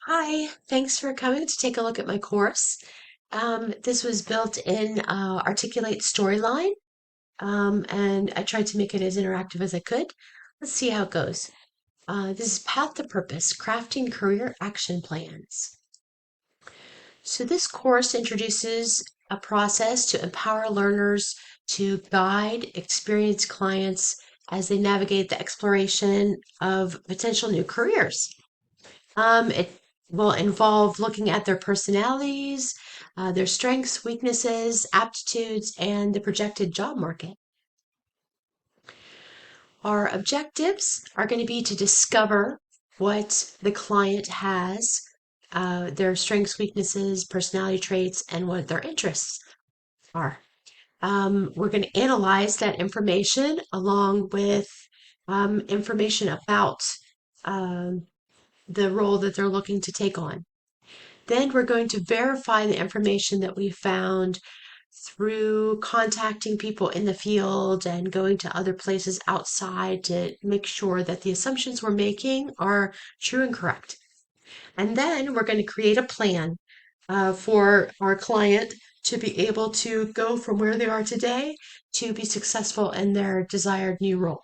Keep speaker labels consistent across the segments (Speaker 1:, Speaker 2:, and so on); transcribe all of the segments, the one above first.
Speaker 1: Hi, thanks for coming to take a look at my course. This was built in Articulate Storyline, and I tried to make it as interactive as I could. Let's see how it goes. This is Path to Purpose, Crafting Career Action Plans. So this course introduces a process to empower learners to guide experienced clients as they navigate the exploration of potential new careers. It will involve looking at their personalities, their strengths, weaknesses, aptitudes, and the projected job market. Our objectives are going to be to discover what the client has, their strengths, weaknesses, personality traits, and what their interests are. We're going to analyze that information along with information about um, the role that they're looking to take on. Then we're going to verify the information that we found through contacting people in the field and going to other places outside to make sure that the assumptions we're making are true and correct. And then we're going to create a plan for our client to be able to go from where they are today to be successful in their desired new role.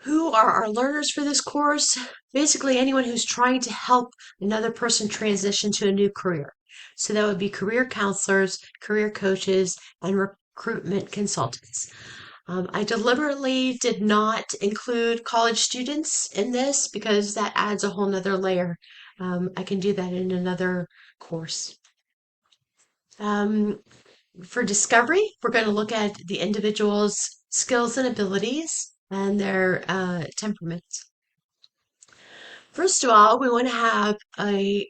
Speaker 1: Who are our learners for this course? Basically, anyone who's trying to help another person transition to a new career. So that would be career counselors, career coaches, and recruitment consultants. I deliberately did not include college students in this because that adds a whole nother layer. I can do that in another course. Um, for discovery, we're going to look at the individual's skills and abilities and their temperaments. First of all, we want to be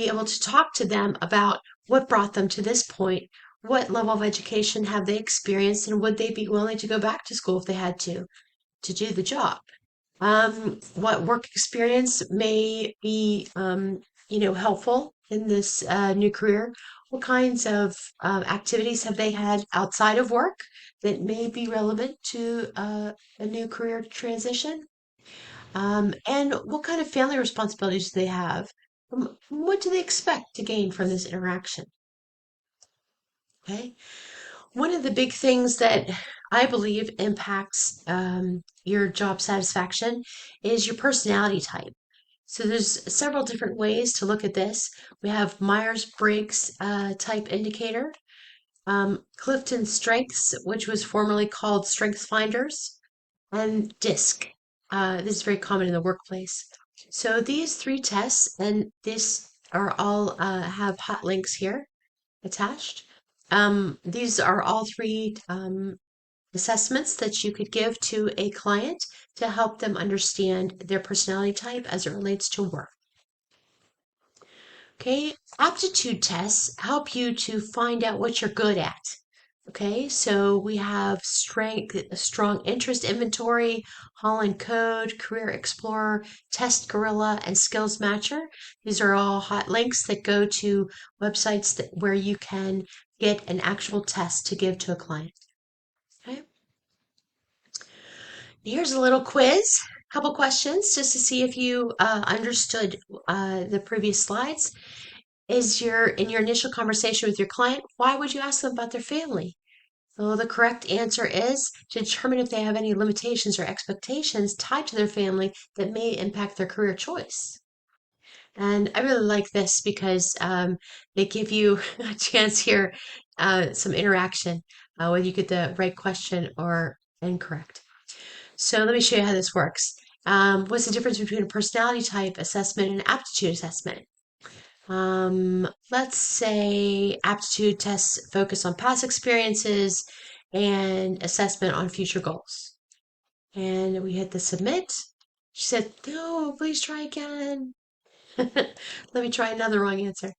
Speaker 1: able to talk to them about what brought them to this point. What level of education have they experienced, and would they be willing to go back to school if they had to do the job? What work experience may be, helpful in this new career? What kinds of activities have they had outside of work that may be relevant to a new career transition? And what kind of family responsibilities do they have? What do they expect to gain from this interaction? Okay. One of the big things that I believe impacts your job satisfaction is your personality type. So there's several different ways to look at this. We have Myers-Briggs type indicator, Clifton Strengths, which was formerly called Strengths Finders, and DISC. This is very common in the workplace. So these three tests, and this are all have hot links here attached. These are all three assessments that you could give to a client to help them understand their personality type as it relates to work. Okay, aptitude tests help you to find out what you're good at. Okay, so we have strong interest inventory, Holland Code, Career Explorer, Test Gorilla, and Skills Matcher. These are all hot links that go to websites where you can get an actual test to give to a client. Okay, here's a little quiz, a couple questions just to see if you understood the previous slides. In your initial conversation with your client, why would you ask them about their family? Well, the correct answer is to determine if they have any limitations or expectations tied to their family that may impact their career choice. And I really like this because they give you a chance here, some interaction, whether you get the right question or incorrect. So let me show you how this works. What's the difference between a personality type assessment and an aptitude assessment? Let's say aptitude tests focus on past experiences and assessment on future goals. And we hit the submit. She said, no, please try again. Let me try another wrong answer.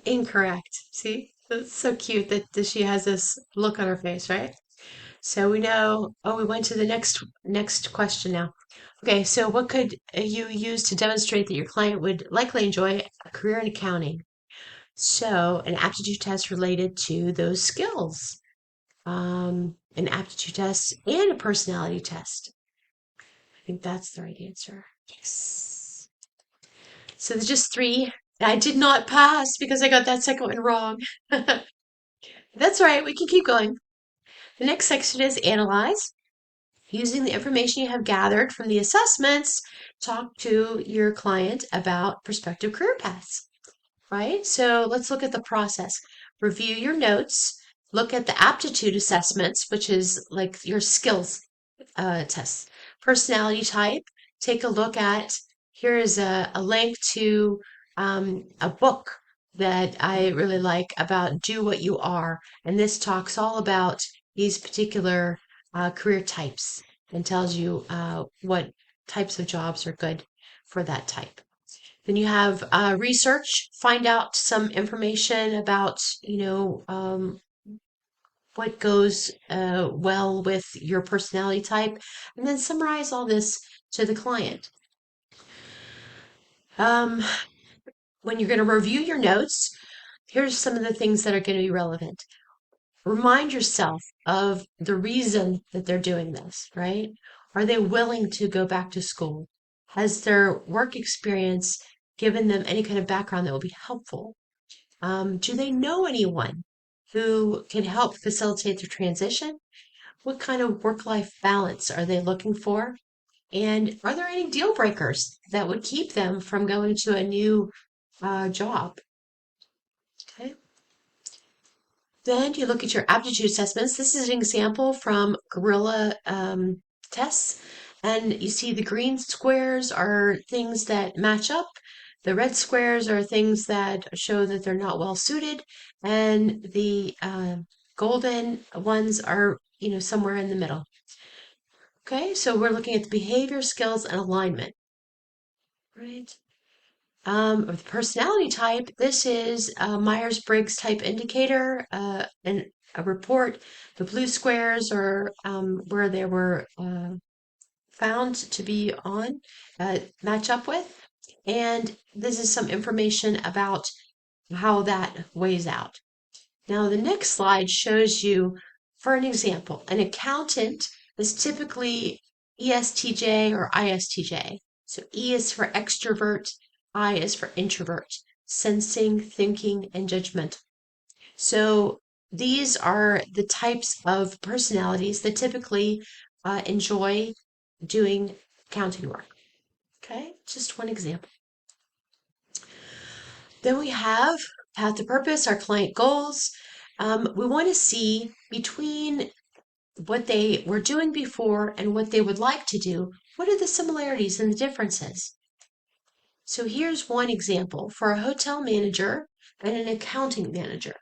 Speaker 1: Incorrect. See? It's so cute that she has this look on her face, right? So we know, oh, we went to the next question now. Okay, so what could you use to demonstrate that your client would likely enjoy a career in accounting? So, an aptitude test related to those skills, an aptitude test, and a personality test. think that's the right answer. Yes. So there's just three. I did not pass because I got that second one wrong. That's all right. We can keep going. The next section is analyze. Using the information you have gathered from the assessments, talk to your client about prospective career paths, right? So let's look at the process. Review your notes, look at the aptitude assessments, which is like your skills tests. Personality type, take a look at, here is a link to a book that I really like about Do What You Are. And this talks all about these particular career types and tells you what types of jobs are good for that type. Then you have research, find out some information about, what goes well with your personality type, and then summarize all this to the client. Um, when you're going to review your notes, here's some of the things that are going to be relevant. Remind yourself of the reason that they're doing this, right? Are they willing to go back to school? Has their work experience given them any kind of background that will be helpful? Do they know anyone who can help facilitate their transition? What kind of work-life balance are they looking for? And are there any deal breakers that would keep them from going to a new job? Okay. Then you look at your aptitude assessments. This is an example from Gorilla tests. And you see the green squares are things that match up. The red squares are things that show that they're not well suited. And the golden ones are, somewhere in the middle. Okay, so we're looking at the behavior, skills, and alignment, right? Of the personality type, this is a Myers-Briggs type indicator, and a report. The blue squares are where they were found to be on, match up with. And this is some information about how that weighs out. Now, the next slide shows you, for an example, an accountant is typically ESTJ or ISTJ. So E is for extrovert, I is for introvert, sensing, thinking, and judgmental. So these are the types of personalities that typically enjoy doing accounting work. Okay, just one example. Then we have path to purpose, our client goals. We want to see between what they were doing before and what they would like to do, what are the similarities and the differences? So here's one example for a hotel manager and an accounting manager.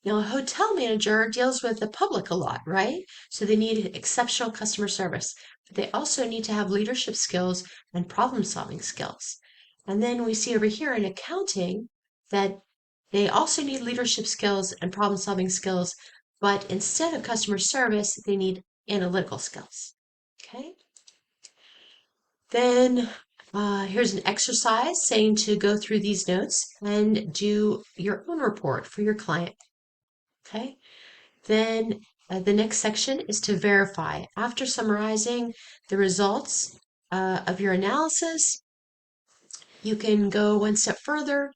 Speaker 1: Now, a hotel manager deals with the public a lot, right? So they need exceptional customer service, but they also need to have leadership skills and problem-solving skills. And then we see over here in accounting that they also need leadership skills and problem-solving skills, but instead of customer service, they need analytical skills. Okay? Then here's an exercise saying to go through these notes and do your own report for your client. Okay? Then the next section is to verify. After summarizing the results of your analysis, you can go one step further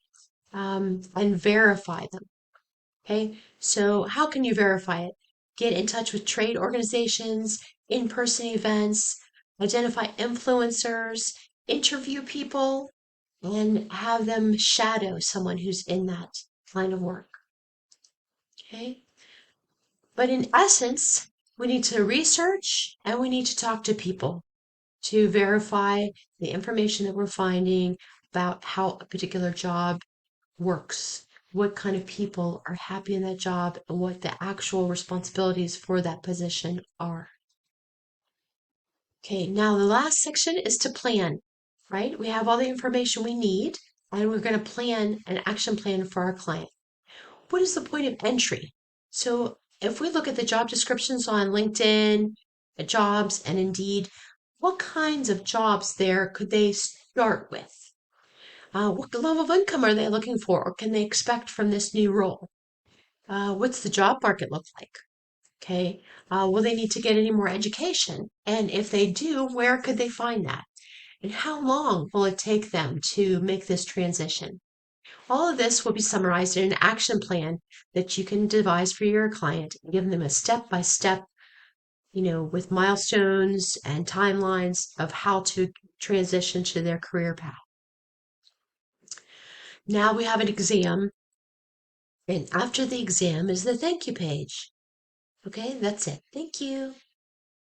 Speaker 1: and verify them. Okay, so how can you verify it? Get in touch with trade organizations, in-person events, identify influencers, interview people, and have them shadow someone who's in that line of work. Okay, but in essence, we need to research and we need to talk to people to verify the information that we're finding about how a particular job works, what kind of people are happy in that job, and what the actual responsibilities for that position are. Okay, now the last section is to plan, right? We have all the information we need, and we're going to plan an action plan for our client. What is the point of entry? So if we look at the job descriptions on LinkedIn, Jobs, and Indeed, what kinds of jobs there could they start with? What level of income are they looking for or can they expect from this new role? What's the job market look like? Okay. Will they need to get any more education? And if they do, where could they find that? And how long will it take them to make this transition? All of this will be summarized in an action plan that you can devise for your client, give them a step by step, with milestones and timelines of how to transition to their career path. Now we have an exam, and after the exam is the thank you page. Okay, that's it. Thank you.